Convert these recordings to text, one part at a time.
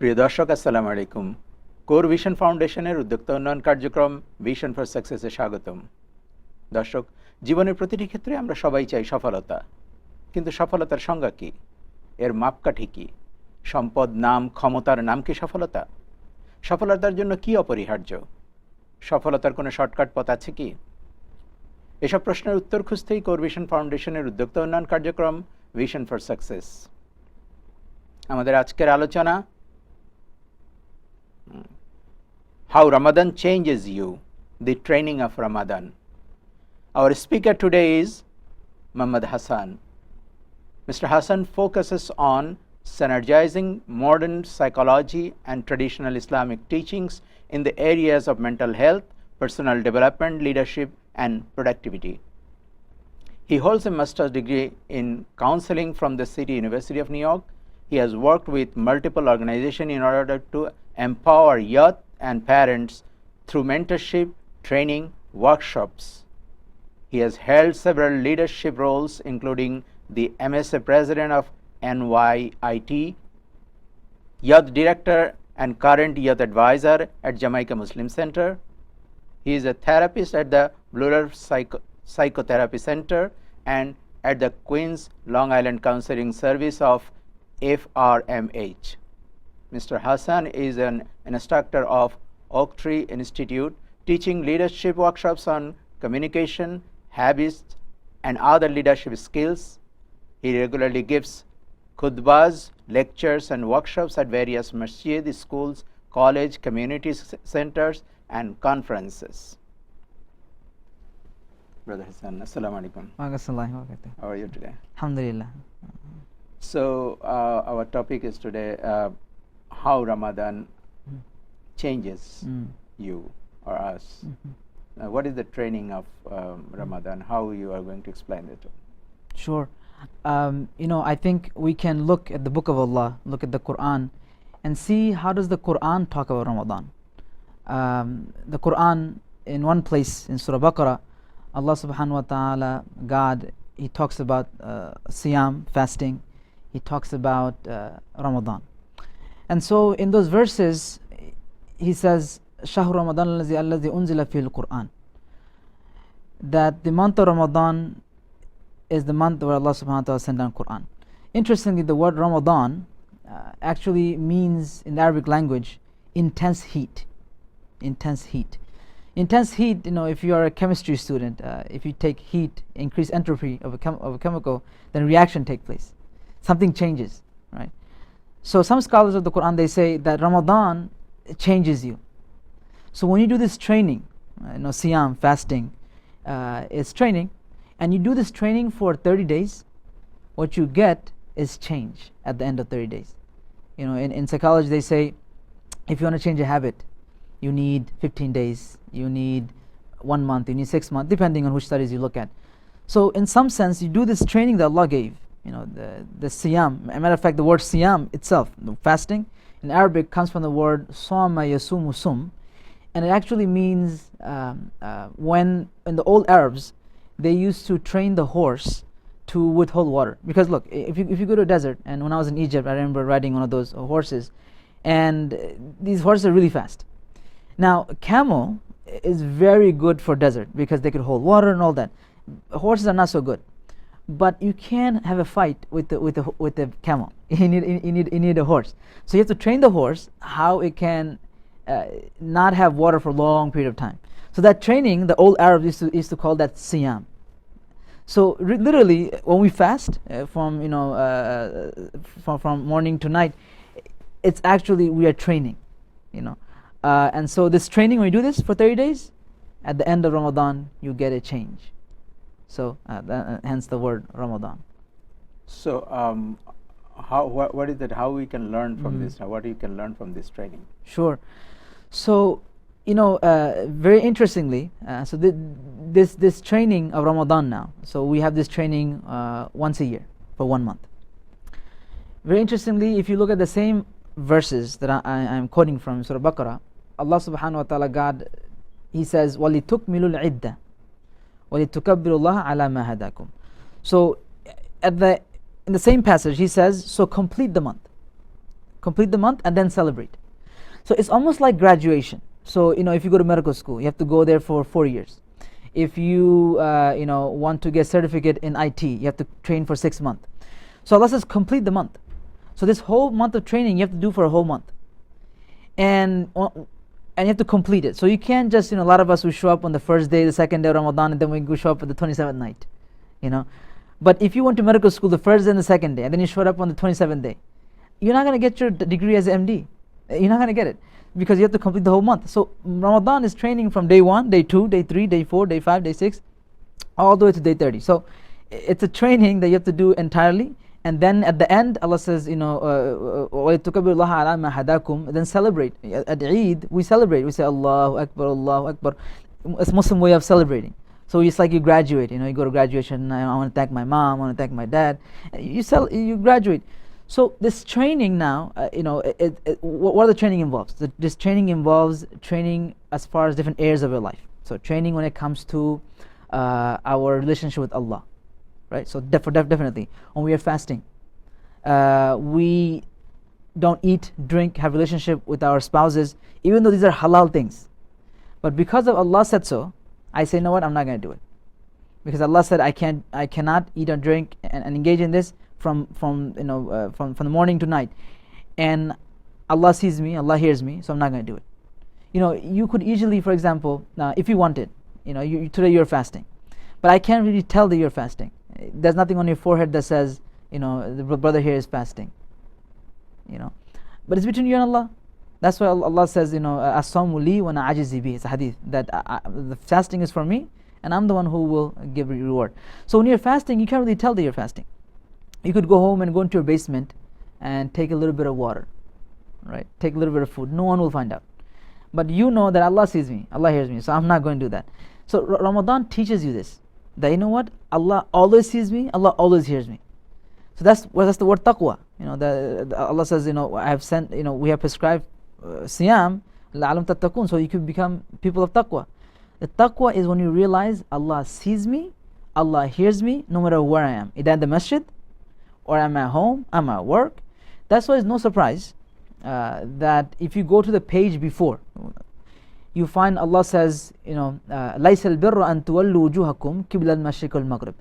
প্রিয় দর্শক আসসালামু আলাইকুম। কোর ভিশন ফাউন্ডেশনের উদ্যোক্তা উন্নয়ন কার্যক্রম ভিশন ফর সাকসেসে স্বাগতম। দর্শক, জীবনের প্রতিটি ক্ষেত্রে আমরা সবাই চাই সফলতা, কিন্তু সফলতার সংজ্ঞা কি? এর মাপকাঠি কি? সম্পদ, নাম, ক্ষমতার নাম কি সফলতা? সফলতার জন্য কি অপরিহার্য? সফলতার কোনো শর্টকাট পথ আছে কি? এসব প্রশ্নের উত্তর খুঁজতেই কোর ভিশন ফাউন্ডেশনের উদ্যোক্তা উন্নয়ন কার্যক্রম ভিশন ফর সাকসেস। আমাদের আজকের আলোচনা, How Ramadan changes you, the training of Ramadan. Our speaker today is Mohammad Hasan. Mr. Hasan focuses on synergizing modern psychology and traditional Islamic teachings in the areas of mental health, personal development, leadership, and productivity. He holds a master's degree in counseling from the City University of New York. He has worked with multiple organizations in order to empower youth and parents through mentorship, training, workshops. He has held several leadership roles, including the MSA President of NYIT, Youth Director and current Youth Advisor at Jamaica Muslim Center. He is a therapist at the Blue Earth Psychotherapy Center and at the Queens Long Island Counseling Service of FRMH. Mr. Hasan is an instructor of Oak Tree Institute, teaching leadership workshops on communication, habits, and other leadership skills. He regularly gives khutbahs, lectures, and workshops at various masjid, schools, college, community centers, and conferences. Brother Hasan, assalamu alaikum. How are you today? Alhamdulillah. So our topic is today how Ramadan changes you or us. What is the training of Ramadan? How you are going to explain it? Sure. I think we can look at the book of Allah, look at the Quran, and see how does the Quran talk about Ramadan. The Quran, in one place in Surah Baqarah, Allah subhanahu wa ta'ala, God, He talks about Siyam, fasting. He talks about Ramadan. And so in those verses, He says, Shahru Ramadan alladhi unzila fihi al-Quran. That the month of Ramadan is the month where Allah subhanahu wa ta'ala sent down Quran. Interestingly, the word Ramadan actually means, in the Arabic language, intense heat. Intense heat. Intense heat, if you are a chemistry student, if you take heat, increase entropy of a chemical, then reaction takes place. Something changes, right? So some scholars of the Quran, they say that Ramadan changes you. So when you do this training, Siyam, fasting, is training, and you do this training for 30 days, what you get is change at the end of 30 days. In psychology they say, if you want to change a habit, you need 15 days, you need 1 month, you need 6 months, depending on which studies you look at. So in some sense, you do this training that Allah gave, the Siyam. As a matter of fact, the word Siyam itself, the fasting, in Arabic comes from the word Sama Yasumu Sum, and it actually means when in the old Arabs they used to train the horse to withhold water. Because look, if you go to a desert, and when I was in Egypt, I remember riding one of those horses, and these horses are really fast. Now, camel is very good for desert because they could hold water and all that. Horses are not so good. But you can't have a fight with the camel. You need a horse. So you have to train the horse how it can not have water for a long period of time. So that training, the old Arabs used to call that Siyam. So literally, when we fast from morning to night, it's actually we are training, and so this training, when you do this for 30 days, at the end of Ramadan, you get a change. So hence the word Ramadan. So what is that? How we can learn from this? What you can learn from this training? Sure. So very interestingly, so this training of Ramadan now. So we have this training once a year for 1 month. Very interestingly, if you look at the same verses that I'm quoting from Surah Baqarah, Allah subhanahu wa ta'ala, God, He says, وَلِتُكْمِلُوا الْعِدَّةَ وَلِتُكَبِّرُوا اللَّهَ عَلَى مَا هَدَاكُمْ. So in the same passage, He says, so complete the month. complete the month, and then celebrate. So it's almost like graduation. So if you go to medical school, you have to go there for 4 years. If you want to get certificate in IT, you have to train for 6 months. So Allah says complete the month. So this whole month of training you have to do for a whole month, and you have to complete it. So you can't just a lot of us who show up on the first day, the second day of Ramadan, and then we go show up at the 27th night, But if you went to medical school the first day and the second day, and then you showed up on the 27th day, you're not going to get your degree as an MD. You're not going to get it, because you have to complete the whole month. So Ramadan is training from day 1, day 2, day 3, day 4, day 5, day 6, all the way to day 30. So it's a training that you have to do entirely. And then at the end, Allah says, then celebrate. At Eid, we celebrate. We say Allahu Akbar, Allahu Akbar. It's Muslim way of celebrating. So it's like you graduate. You go to graduation. I want to thank my mom. I want to thank my dad. You graduate. So this training now, what the training involves? This training involves training as far as different areas of your life. So training when it comes to our relationship with Allah. Right, so definitely when we are fasting, we don't eat, drink, have relationship with our spouses, even though these are halal things. But because of Allah said so, I say, what, I'm not going to do it, because Allah said I cannot eat or drink and engage in this from the morning to night, and Allah sees me, Allah hears me, so I'm not going to do it. You could easily, for example, if you wanted, today you're fasting, but I can't really tell that you're fasting. There's nothing on your forehead that says, the brother here is fasting. But it's between you and Allah. That's why Allah says, as-sawmu li wa ana ajizi bihi. It's a hadith that the fasting is for me, and I'm the one who will give you reward. So when you're fasting, you can't really tell that you're fasting. You could go home and go into your basement and take a little bit of water, right? Take a little bit of food. No one will find out. But you know that Allah sees me, Allah hears me, so I'm not going to do that. So Ramadan teaches you this. That what? Allah always sees me, Allah always hears me. So that's the word taqwa. Allah says, I have sent, we have prescribed siyam la'alam tattaqun, so you can become people of taqwa. The taqwa is when you realize Allah sees me, Allah hears me, no matter where I am. Either at the masjid, or I'm at home, I'm at work. That's why it's no surprise that if you go to the page before, you find Allah says, لَيْسَ الْبِرُّ أَن تُوَلُّوا وُجُوهَكُمْ قِبْلَ الْمَشْرِقِ وَالْمَغْرِبِ.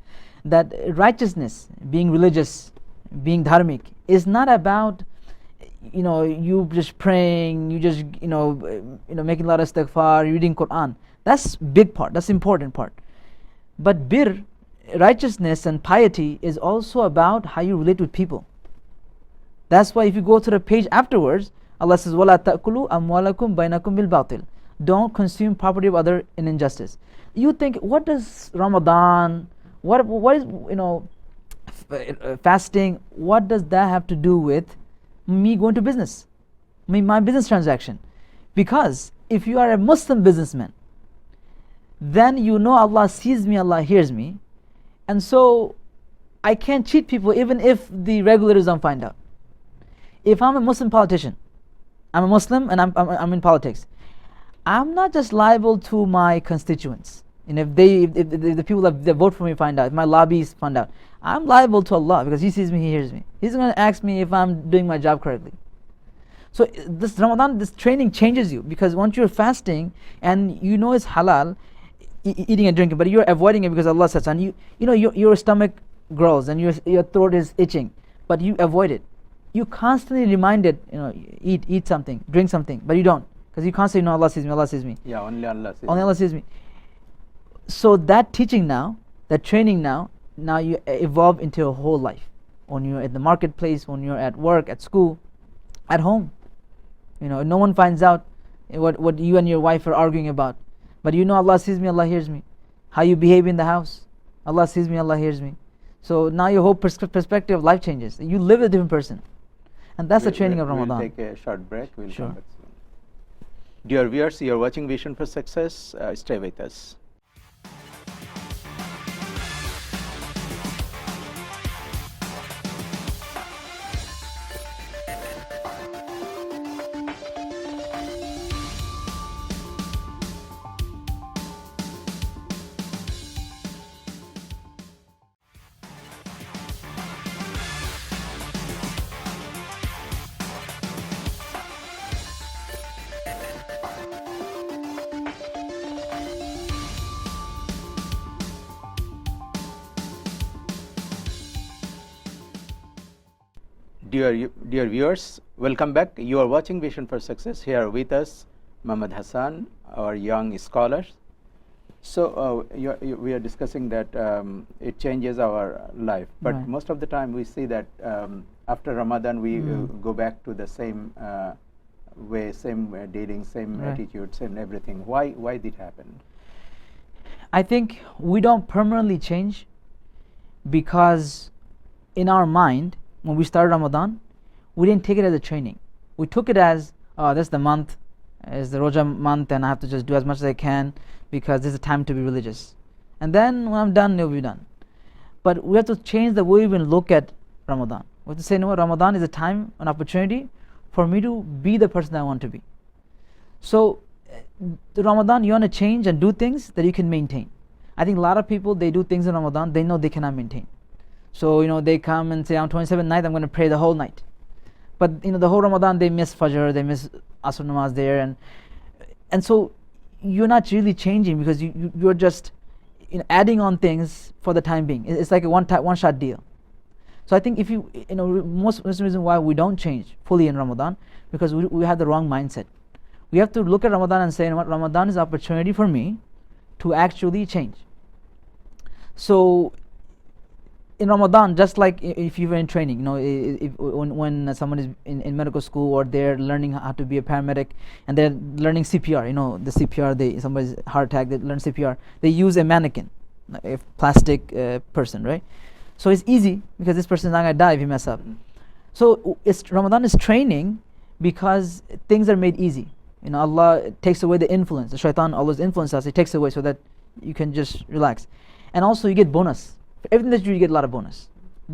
That righteousness, being religious, being dharmic, is not about you just praying, you just making a lot of istighfar, reading Quran. That's big part, that's important part. But bir, righteousness and piety, is also about how you relate with people. That's why if you go to the page afterwards, Allah says, وَلَا تَأْكُلُوا أَمْوَالَكُمْ بَيْنَكُمْ بِالْبَاطِلِ. Don't consume property of other in injustice. You think, what does Ramadan, what is fasting, what does that have to do with me going to business, my business transaction? Because if you are a Muslim businessman, then Allah sees me, Allah hears me, and so I can't cheat people even if the regulators don't find out. If I'm a Muslim politician, I'm a Muslim and I'm in politics, I'm not just liable to my constituents. And if the people that vote for me find out, if my lobbyists find out, I'm liable to Allah, because He sees me, He hears me. He's going to ask me if I'm doing my job correctly. So this Ramadan, this training changes you, because once you're fasting and it's halal, eating and drinking, but you're avoiding it because Allah says, and your stomach grows and your throat is itching, but you avoid it. You constantly reminded, eat something, drink something, but you don't, because you constantly Allah sees me, Allah sees me. Yeah, only Allah sees me. Only Allah sees me. So that teaching now, that training now you evolve into a whole life. When you're at the marketplace, when you're at work, at school, at home, no one finds out what you and your wife are arguing about, but Allah sees me, Allah hears me. How you behave in the house, Allah sees me, Allah hears me. So now your whole perspective of life changes. You live a different person. And that's the training of Ramadan. We'll take a short break. We'll Sure. come back soon. Dear viewers, you're watching Vision for Success. Stay with us. Dear viewers, welcome back. You are watching Vision for Success. Here with us, Mohammed Hasan, our young scholar. So we are discussing that it changes our life, but Right. most of the time we see that after Ramadan we go back to the same way, same dealing, same Right. attitude, same everything. Why did it happen? I think we don't permanently change because in our mind, when we started Ramadan, we didn't take it as a training. We took it as, oh, this is the month, it's the Roja month, and I have to just do as much as I can because this is a time to be religious. And then when I'm done, it'll be done. But we have to change the way we even look at Ramadan. We have to say, you know what, Ramadan is a time, an opportunity for me to be the person I want to be. So, the Ramadan, you want to change and do things that you can maintain. I think a lot of people, they do things in Ramadan, they know they cannot maintain. So, they come and say, on 27th night, I'm going to pray the whole night. But, the whole Ramadan, they miss Fajr, they miss Asr Namaz there. And so, you're not really changing because you're just adding on things for the time being. It's like a one-shot deal. So I think if most reason why we don't change fully in Ramadan, because we have the wrong mindset. We have to look at Ramadan and say, you know what, Ramadan is an opportunity for me to actually change. So in Ramadan, just like if you were in training, when someone is in medical school or they're learning how to be a paramedic and they're learning CPR, the CPR, somebody's heart attack, they learn CPR, they use a mannequin, like a plastic person, right? So it's easy because this person is not going to die if he mess up. So Ramadan is training because things are made easy. Allah takes away the influence. The shaitan, Allah's influence us, He takes away so that you can just relax. And also you get bonus. For everything that you do, you get a lot of bonus.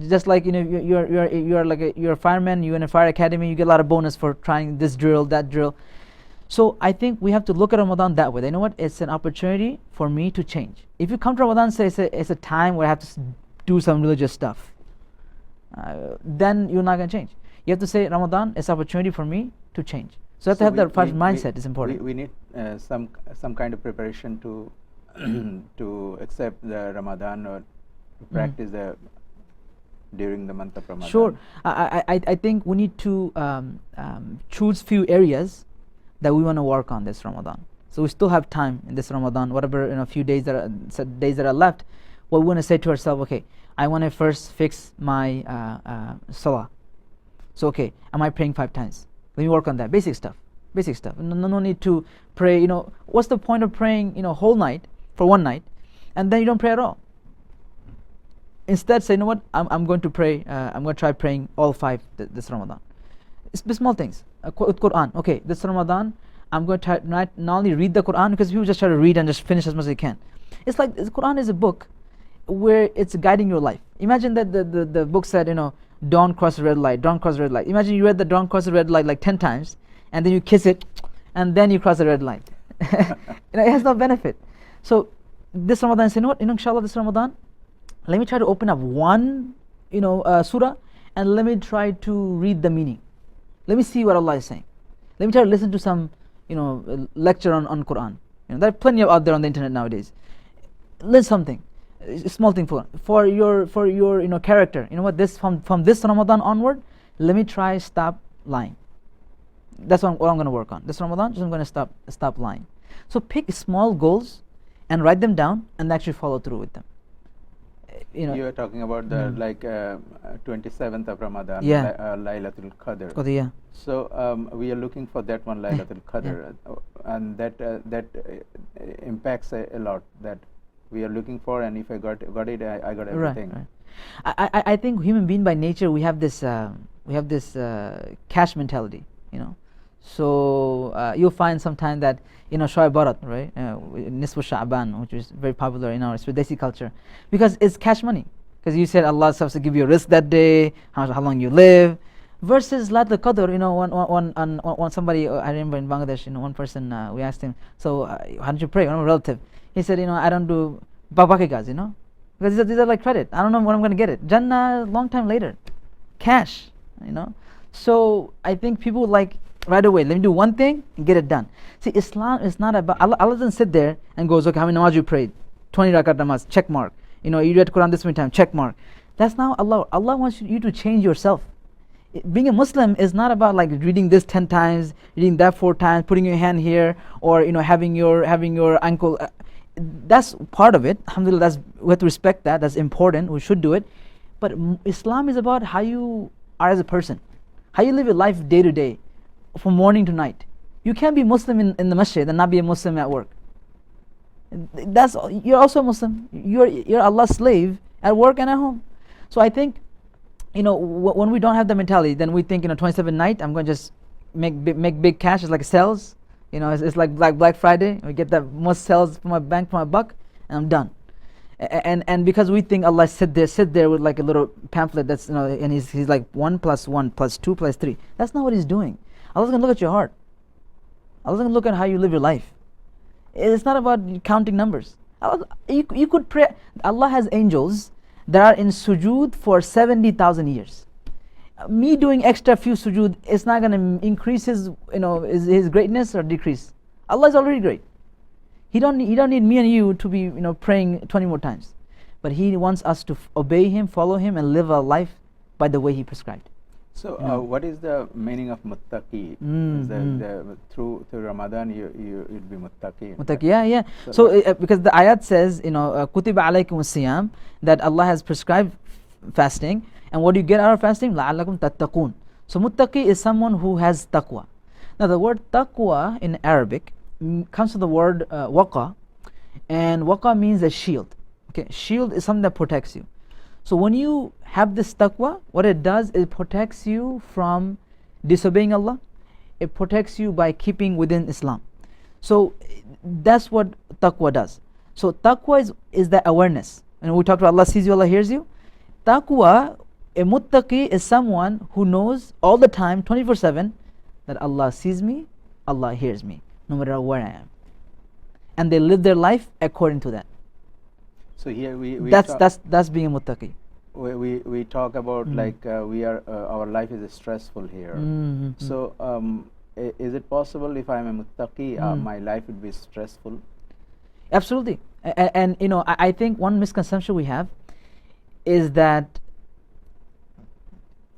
Just like you're a fireman, you're in a fire academy, you get a lot of bonus for trying this drill, that drill. So I think we have to look at Ramadan that way. You know what? It's an opportunity for me to change. If you come to Ramadan and say it's a time where I have to do some religious stuff, then you're not going to change. You have to say Ramadan is an opportunity for me to change. So you have to have that mindset is important. We need some kind of preparation to to accept the Ramadan or practice during the month of Ramadan. Sure. I think we need to choose few areas that we want to work on this Ramadan. So we still have time in this Ramadan, whatever few days that are left. What we want to say to ourselves, okay, I want to first fix my salah. So okay, am I praying 5 times? Let me work on that. Basic stuff. No need to pray. What's the point of praying whole night for one night, and then you don't pray at all? Instead, say, you know what? I'm going to pray. I'm going to try praying all 5 this Ramadan. It's small things. Quran. Okay, this Ramadan, I'm going to try not only read the Quran, because people just try to read and just finish as much as they can. It's like the Quran is a book where it's guiding your life. Imagine that the book said, don't cross the red light, don't cross the red light. Imagine you read the don't cross the red light like 10 times, and then you kiss it, and then you cross the red light. It has no benefit. So this Ramadan, say, you know what, inshallah, this Ramadan, let me try to open up one, surah, and let me try to read the meaning. Let me see what Allah is saying. Let me try to listen to some, lecture on Quran. There are plenty out there on the internet nowadays. Learn something. A small thing for your character. You know what? This from this Ramadan onward, let me try stop lying. That's what I'm going to work on. This Ramadan, I'm going to stop lying. So pick small goals and write them down and actually follow through with them. You are talking about the 27th of Ramadan, Yeah. Laylatul Qadr. Yeah. So we are looking for that one, Laylatul Qadr, and that impacts a lot. That we are looking for, and if I got it, I got everything. Right. I think human being by nature, we have this cash mentality. So you'll find sometime that Shoaib Barat, right, Nisfu Sha'ban, which is very popular in our Swadesi culture, because it's cash money. Because you said Allah has to give you a risk that day, how long you live, versus Laylatul Qadr. When somebody, I remember in Bangladesh, one person, we asked him, so how did you pray? One relative, he said, I don't do babakigas, because these are like credit. I don't know when I'm going to get it. Jannah, long time later, cash, So I think people like right away, let me do one thing and get it done. See, Islam is not about, Allah doesn't sit there and goes, okay, how many namaz you prayed? 20 rakat namaz, check mark. You read Quran this many times, check mark. That's not Allah. Allah wants you to change yourself. Being a Muslim is not about like reading this 10 times, reading that 4 times, putting your hand here, or having your ankle. That's part of it. Alhamdulillah, we have to respect that. That's important. We should do it. But Islam is about how you are as a person, how you live your life day to day, from morning to night. You can't be Muslim in the masjid and not be a Muslim at work. You're also a Muslim. You're Allah's slave at work and at home. So I think, when we don't have the mentality, then we think, 27 night, I'm going to just make big cash. It's like sales. It's like Black Friday. We get the most sales from my bank for my buck, and I'm done. And because we think Allah sit there with like a little pamphlet that's, and he's like 1 + 1 + 2 + 3. That's not what he's doing. Allah's going to look at your heart. Allah's going to look at how you live your life. It's not about counting numbers. You could pray. Allah has angels that are in sujood for 70,000 years. Me doing extra few sujood is not going to increase his greatness or decrease. Allah is already great. He don't need me and you to be praying 20 more times, but He wants us to obey Him, follow Him, and live our life by the way He prescribed. So, what is the meaning of muttaqi? Through Ramadan, you'll be muttaqi. Muttaqi, yeah. So, because the ayat says, kutiba alaykum siyam, that Allah has prescribed fasting, and what do you get out of fasting? La'allakum tattaqun. So, muttaqi is someone who has taqwa. Now, the word taqwa in Arabic comes from the word waqa, and waqa means a shield. Okay, shield is something that protects you. So when you have this taqwa, what it does, it protects you from disobeying Allah. It protects you by keeping within Islam. So that's what taqwa does. So taqwa is the awareness. And we talked about Allah sees you, Allah hears you. Taqwa, a muttaqi is someone who knows all the time, 24/7, that Allah sees me, Allah hears me, no matter where I am. And they live their life according to that. So here that's being a muttaqi. We talk about like our life is stressful here. So is it possible if I'm a muttaqi, my life would be stressful? Absolutely. And I think one misconception we have is that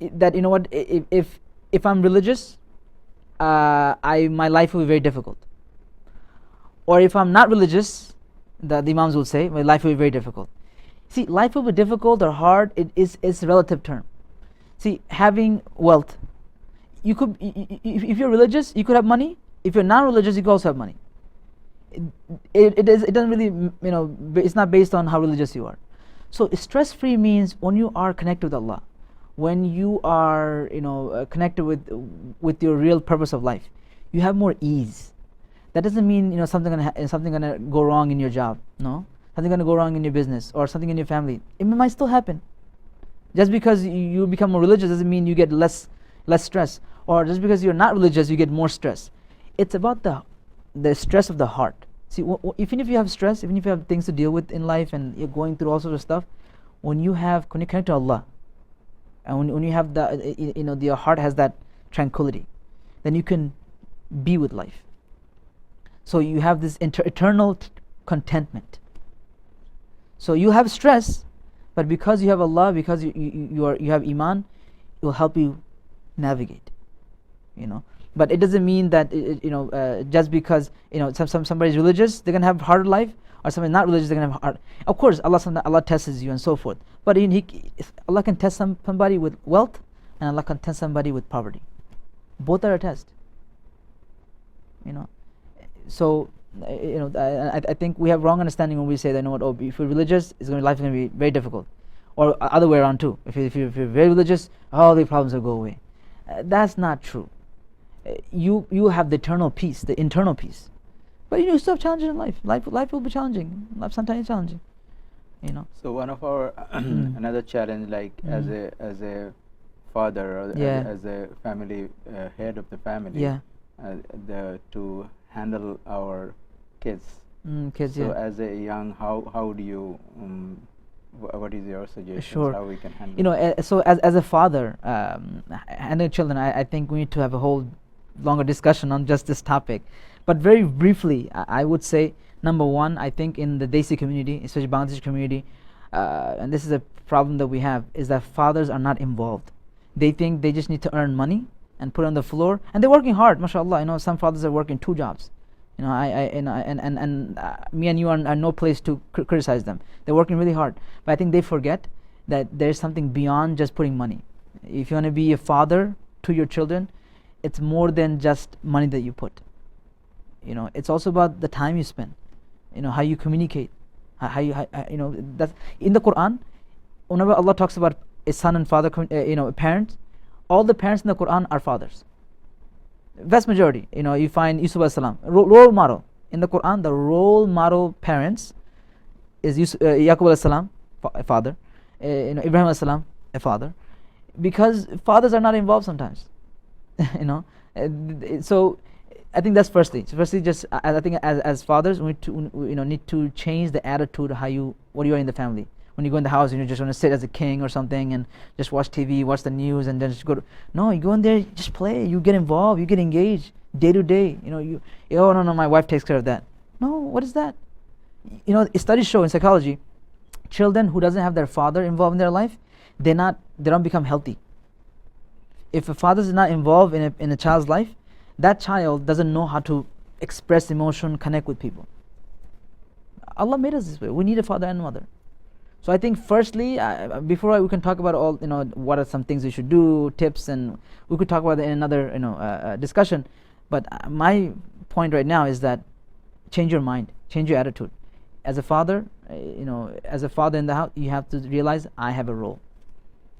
if I'm religious, my life will be very difficult. Or if I'm not religious, the Imams will say, my life will be very difficult. See, life will be difficult or hard, it's a relative term. See, having wealth, if you're religious, you could have money. If you're not religious, you could also have money. It doesn't really, it's not based on how religious you are. So stress-free means when you are connected with Allah, when you are, connected with your real purpose of life, you have more ease. That doesn't mean something gonna go wrong in your job. No, something gonna go wrong in your business or something in your family. It might still happen. Just because you become more religious doesn't mean you get less stress. Or just because you're not religious, you get more stress. It's about the stress of the heart. See, even if you have stress, even if you have things to deal with in life, and you're going through all sorts of stuff, when you connect to Allah, and when you have your heart has that tranquility, then you can be with life. So you have this eternal contentment. So you have stress, but because you have Allah, because you have Iman, it will help you navigate. But it doesn't mean that just because somebody's religious, they're gonna have harder life, or somebody's not religious, they're gonna have hard. Of course, Allah tests you and so forth. But Allah can test somebody with wealth, and Allah can test somebody with poverty. Both are a test. So I think we have wrong understanding when we say that if you're religious, life is going to be very difficult, or other way around too. If you're very religious, all the problems will go away. That's not true. You have the eternal peace, the internal peace, but you still have challenges in life. Life will be challenging. Life sometimes challenging. So one of our another challenge, like as a father or as a family head of the family, to handle our kids. So as a young, how do you what is your suggestion? Sure. How we can handle so as a father handling children, I think we need to have a whole longer discussion on just this topic. But very briefly, I would say, number one, I think in the Desi community, especially Bangladeshi community, and this is a problem that we have, is that fathers are not involved. They think they just need to earn money and put it on the floor, and they're working hard, mashallah. Some fathers are working 2 jobs. Me and you are no place to criticize them. They're working really hard, but I think they forget that there's something beyond just putting money. If you want to be a father to your children, it's more than just money that you put. It's also about the time you spend. How you communicate. That's in the Quran. Whenever Allah talks about a son and father, parents, all the parents in the Quran are fathers. Vast majority. You find Yusuf alayhi salam, role model in the Quran. The role model parents is Yaqub alayhi salam, a father. Ibrahim alayhi salam, a father, because fathers are not involved sometimes. So I think that's firstly. So firstly, just I think as fathers, we need to change the attitude of what you are in the family. When you go in the house, you just want to sit as a king or something and just watch TV, watch the news, and then just go. No, you go in there, just play. You get involved, you get engaged day to day. Oh no, my wife takes care of that. No, what is that? Studies show in psychology, children who doesn't have their father involved in their life, they don't become healthy. If a father is not involved in a child's life, that child doesn't know how to express emotion, connect with people. Allah made us this way. We need a father and mother. So I think firstly, before we can talk about all, what are some things we should do, tips, and we could talk about it in another, discussion. But my point right now is that change your mind, change your attitude. As a father, as a father in the house, you have to realize I have a role.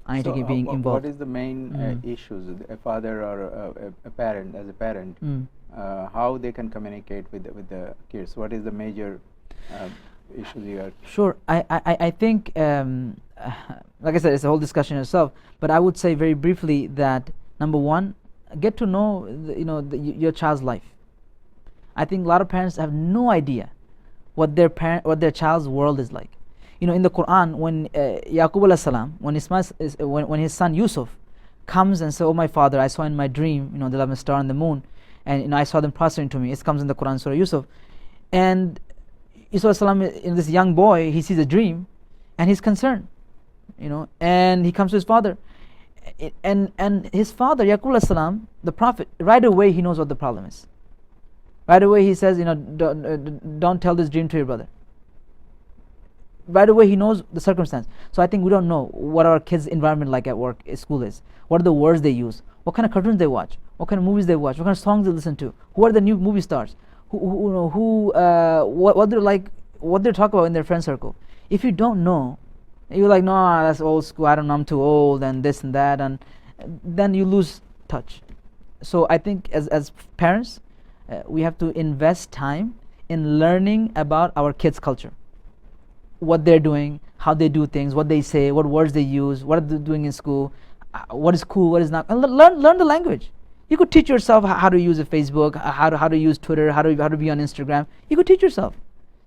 I need to keep being involved. What is the main issues a father or a parent, as a parent, how they can communicate with the kids? What is the major issues you are? Sure, I think like I said, it's a whole discussion in itself, but I would say very briefly that number one, get to know your child's life. I think a lot of parents have no idea what their child's world is like. In the Quran, when Yaqub alayhi salam, when his son Yusuf comes and says, "Oh my father, I saw in my dream, the 11th star and the moon, and I saw them prostrating to me." It comes in the Quran, Surah Yusuf, and Yusuf alayhi salam, this young boy, he sees a dream, and he's concerned, and he comes to his father, and his father Yaqub alayhi salam, the prophet, right away he knows what the problem is. Right away he says, don't tell this dream to your brother. Right away he knows the circumstance. So I think we don't know what our kids' environment like at work, at school is. What are the words they use? What kind of cartoons they watch? What kind of movies they watch? What kind of songs they listen to? Who are the new movie stars? What they're like, what they talk about in their friend circle. If you don't know, you're like, no, that's old school. I don't know, I'm too old, and this and that, and then you lose touch. So I think as parents, we have to invest time in learning about our kids' culture. What they're doing, how they do things, what they say, what words they use, what are they doing in school, what is cool, what is not. And learn the language. You could teach yourself how to use a Facebook, how to use Twitter, how to be on Instagram. You could teach yourself.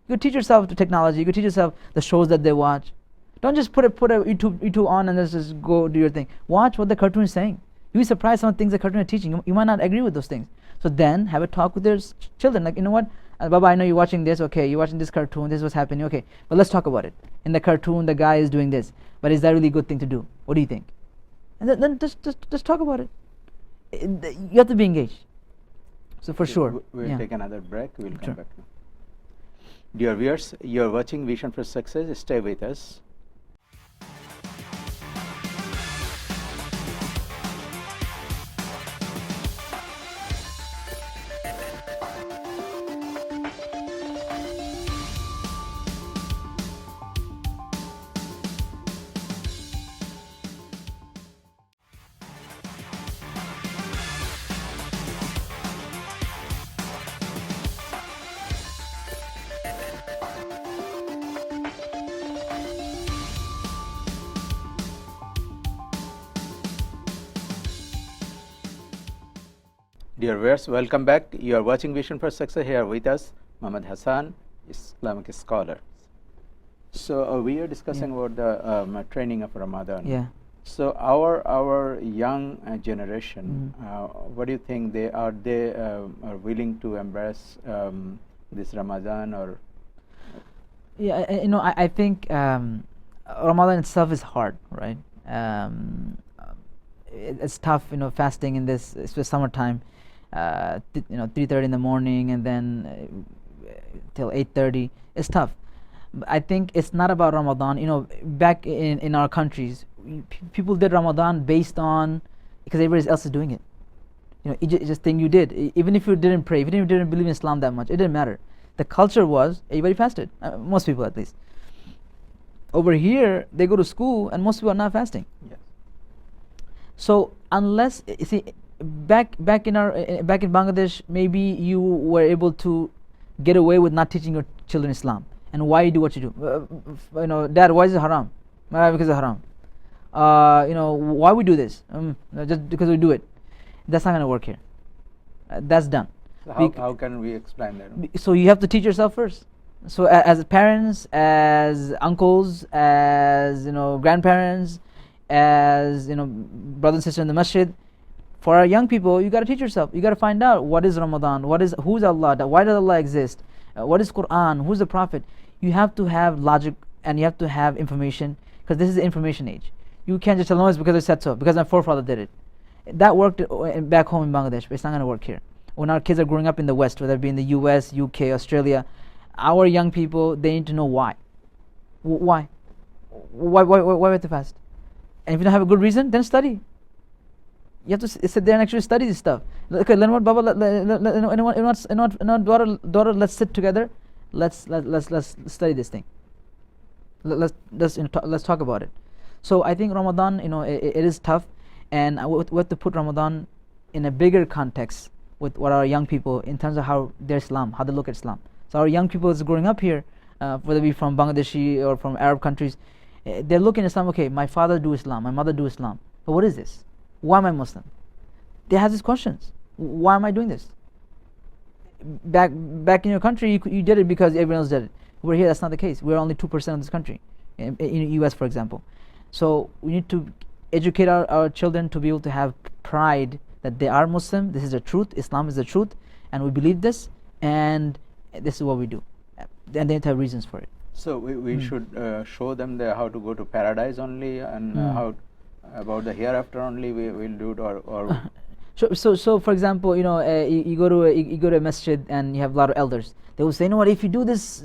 You could teach yourself the technology. You could teach yourself the shows that they watch. Don't just put a YouTube on and just go do your thing. Watch what the cartoon is saying. You'll be surprised some of the things the cartoon is teaching. You might not agree with those things. So then have a talk with your children. Like, what? Baba, I know you're watching this. Okay, you're watching this cartoon. This is what's happening. Okay, but let's talk about it. In the cartoon, the guy is doing this. But is that really a good thing to do? What do you think? And then just talk about it. You have to be engaged. So for sure. We'll take another break. We'll come back now. Dear viewers, you're watching Vision for Success. Stay with us. Dear viewers, welcome back. You are watching Vision for Success. Here with us, Mohammed Hasan, Islamic scholar. So we are discussing about the training of Ramadan. Yeah. So our young generation, what do you think they are willing to embrace this Ramadan or? Yeah, I think Ramadan itself is hard, right? it's tough, fasting in this, especially summertime. 3:30 in the morning and then till 8:30. It's tough. But I think it's not about Ramadan. Back in our countries, people did Ramadan based on because everybody else is doing it. It's just thing you did. Even if you didn't pray, even if you didn't believe in Islam that much, it didn't matter. The culture was everybody fasted. Most people, at least. Over here, they go to school and most people are not fasting. Yes. So unless you see, back in Bangladesh, maybe you were able to get away with not teaching your children Islam. And why you do what you do? Dad, why is it haram? Because it's haram. Why we do this? Just because we do it. That's not going to work here. That's done. So how can we explain that? So you have to teach yourself first. So as parents, as uncles, as grandparents, as brothers and sisters in the masjid, for our young people, you got to teach yourself. You got to find out what is Ramadan, who's Allah, why does Allah exist, what is Quran, who's the Prophet. You have to have logic and you have to have information, because this is the information age. You can't just tell no, it's because I said so, because my forefather did it. That worked back home in Bangladesh, but it's not going to work here. When our kids are growing up in the West, whether it be in the US, UK, Australia, our young people, they need to know why. Why we have to fast? And if you don't have a good reason, then study. You have to sit there and actually study this stuff. Okay, Baba, daughter, let's sit together. Let's study this thing. Let's talk about it. So I think Ramadan, it is tough, and we have to put Ramadan in a bigger context with what our young people, in terms of how their Islam, how they look at Islam. So our young people is growing up here, whether it be from Bangladeshi or from Arab countries, they're looking at Islam. Okay, my father do Islam, my mother do Islam, but what is this? Why am I Muslim? They have these questions. Why am I doing this? Back in your country, you did it because everyone else did it. We're here, that's not the case. We're only 2% of this country, in the US, for example. So we need to educate our children to be able to have pride that they are Muslim. This is the truth. Islam is the truth, and we believe this, and this is what we do. And they have reasons for it. So we should show them how to go to paradise only, and how about the hereafter only we will do it, or So for example, you go to a masjid and you have a lot of elders. They will say, what, if you do this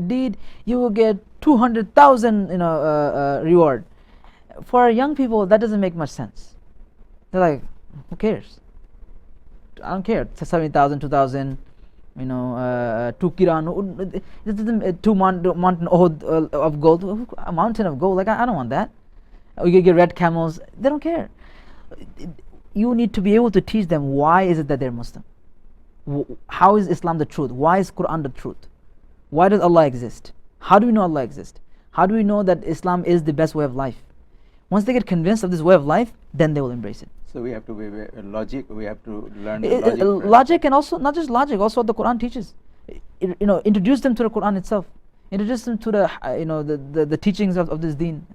deed, you will get 200,000 reward. For our young people, that doesn't make much sense. They're like, who cares? I don't care. 70,000, 2,000, 2 kiran, 2 mountain of gold. A mountain of gold, I don't want that. Or you get red camels. They don't care. You need to be able to teach them why is it that they're Muslim. How is Islam the truth? Why is Quran the truth? Why does Allah exist? How do we know Allah exists? How do we know that Islam is the best way of life? Once they get convinced of this way of life, then they will embrace it. So we have to be logic. We have to learn logic, and also not just logic, also what the Quran teaches. Introduce them to the Quran itself. Introduce them to the teachings of this deen.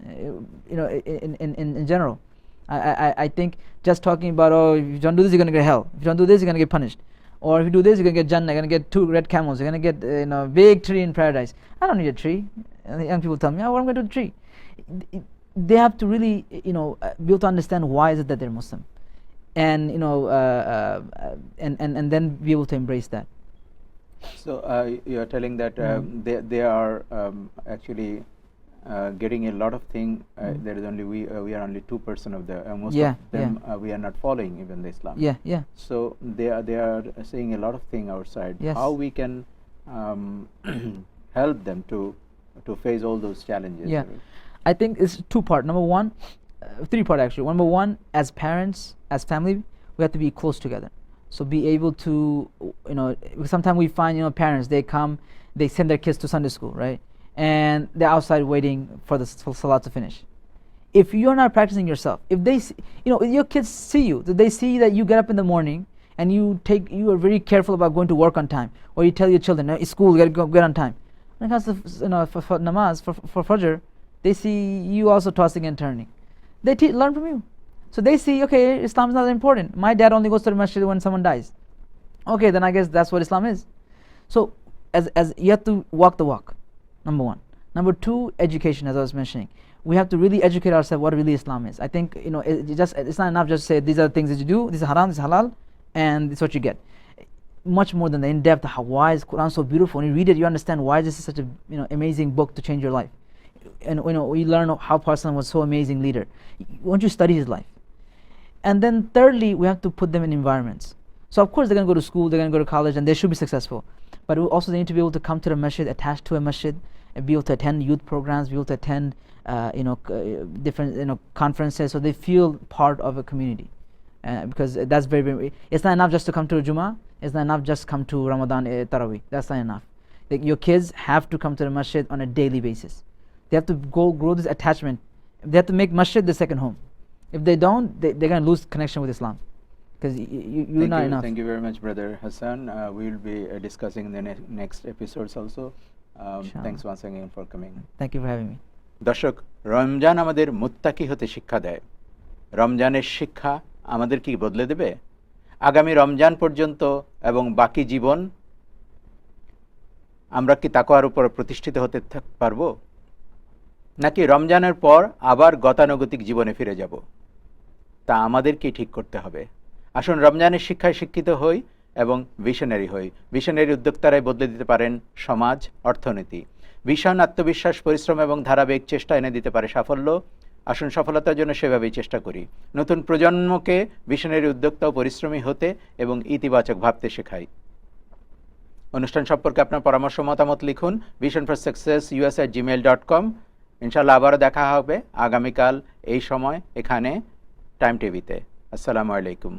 In general. I think just talking about, if you don't do this, you're going to get hell. If you don't do this, you're going to get punished. Or if you do this, you're going to get Jannah, you're going to get 2 red camels, you're going to get big tree in paradise. I don't need a tree. And the young people tell me, what am I going to do with a tree? They have to really, be able to understand why is it that they're Muslim. And, and then be able to embrace that. So you are telling that they are actually getting a lot of things. There is only we are only 2% of the most of them. We are not following even the Islam. Yeah. So they are saying a lot of things outside. Yes. How we can help them to face all those challenges? Yeah, I think it's 2-part. Number one, 3-part actually. Number one, as parents, as family, we have to be close together. So be able to, sometimes we find, parents, they come, they send their kids to Sunday school, right? And they're outside waiting for the salah to finish. If you're not practicing yourself, if they, your kids see you, they see that you get up in the morning and you are very careful about going to work on time, or you tell your children, no, it's school, you gotta go get on time. When it comes to, for namaz, for fajr, they see you also tossing and turning. They learn from you. So they see, okay, Islam is not that important. My dad only goes to the masjid when someone dies. Okay, then I guess that's what Islam is. So as you have to walk the walk, number one. Number two, education, as I was mentioning. we have to really educate ourselves what really Islam is. I think, it's not enough just to say these are the things that you do, this is haram, this is halal, and it's what you get. Much more than the in-depth, why is Quran so beautiful? When you read it, you understand why this is such a amazing book to change your life. And we learn how Hasan was so amazing leader. Won't you study his life? And then thirdly, we have to put them in environments. So of course they're going to go to school, they're going to go to college, and they should be successful. But also they need to be able to come to the masjid, attached to a masjid, and be able to attend youth programs, be able to attend different conferences, so they feel part of a community. Because that's very, very, it's not enough just to come to a Jummah, it's not enough just come to Ramadan Taraweeh. That's not enough. Your kids have to come to the masjid on a daily basis. They have to grow this attachment. They have to make masjid the second home. If they don't, they're going to lose connection with Islam. Because you're not enough. Thank you very much, Brother Hasan. We will be discussing in the next episodes also. Thanks once again for coming. Thank you for having me. দর্শক, রমজান আমাদের মুত্তাকি হতে শিক্ষা দেয়। রমজানের শিক্ষা আমাদের কি বদলে দেবে? আগামী রমজান পর্যন্ত এবং বাকি জীবন আমরা কি তাকওয়ার উপর প্রতিষ্ঠিত হতে পারবো, নাকি রমজানের পর আবার গতানুগতিক জীবনে ফিরে যাব? তা আমাদেরকেই ঠিক করতে হবে। আসুন রমজানের শিক্ষায় শিক্ষিত হই এবং ভিশনারি হই। ভিশনারি উদ্যোক্তারাই বদলে দিতে পারেন সমাজ, অর্থনীতি। ভীষণ আত্মবিশ্বাস, পরিশ্রম এবং ধারাবাহিক চেষ্টা এনে দিতে পারে সাফল্য। আসুন সফলতার জন্য সেভাবেই চেষ্টা করি। নতুন প্রজন্মকে ভিশনারি উদ্যোক্তা ও পরিশ্রমী হতে এবং ইতিবাচক ভাবতে শেখাই। অনুষ্ঠান সম্পর্কে আপনার পরামর্শ মতামত লিখুন visionforsuccessus@gmail.com। ইনশাআল্লাহ আবারও দেখা হবে আগামীকাল এই সময় এখানে টাইম টিভিতে। আসসালামু আলাইকুম।